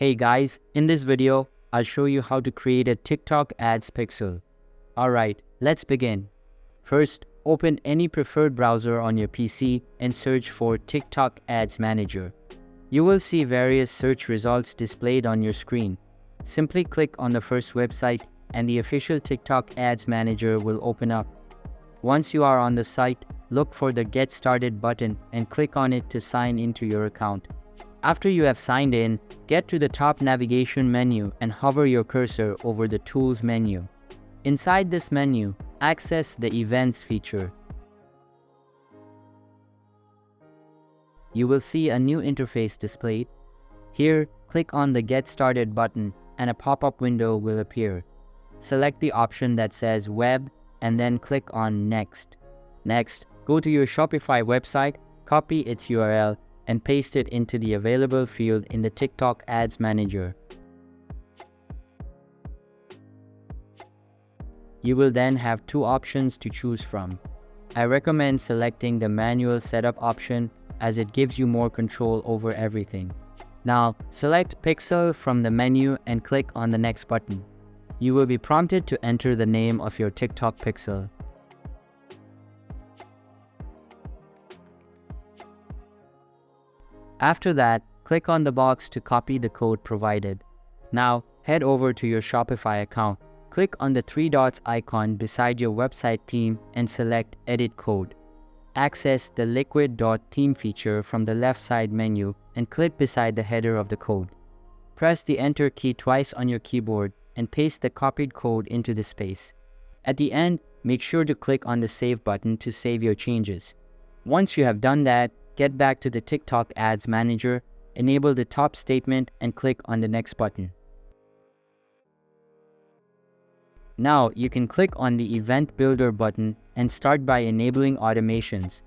Hey guys, in this video, I'll show you how to create a TikTok ads pixel. Alright, let's begin. First, open any preferred browser on your PC and search for TikTok Ads Manager. You will see various search results displayed on your screen. Simply click on the first website and the official TikTok Ads Manager will open up. Once you are on the site, look for the Get Started button and click on it to sign into your account. After you have signed in, get to the top navigation menu and hover your cursor over the Tools menu. Inside this menu, access the Events feature. You will see a new interface displayed. Here, click on the Get Started button and a pop-up window will appear. Select the option that says Web and then click on Next. Next, go to your Shopify website, copy its URL, and paste it into the available field in the TikTok Ads Manager. You will then have two options to choose from. I recommend selecting the manual setup option as it gives you more control over everything. Now, select Pixel from the menu and click on the Next button. You will be prompted to enter the name of your TikTok pixel. After that, click on the box to copy the code provided. Now, head over to your Shopify account. Click on the three dots icon beside your website theme and select Edit Code. Access the Liquid.Theme feature from the left side menu and click beside the header of the code. Press the Enter key twice on your keyboard and paste the copied code into the space. At the end, make sure to click on the Save button to save your changes. Once you have done that, get back to the TikTok Ads Manager, enable the top statement and click on the Next button. Now you can click on the Event Builder button and start by enabling automations.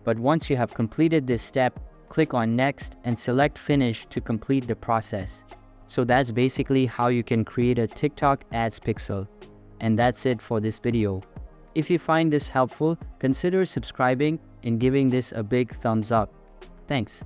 But once you have completed this step, click on Next and select Finish to complete the process. So that's basically how you can create a TikTok Ads pixel. And that's it for this video. If you find this helpful, consider subscribing and giving this a big thumbs up. Thanks.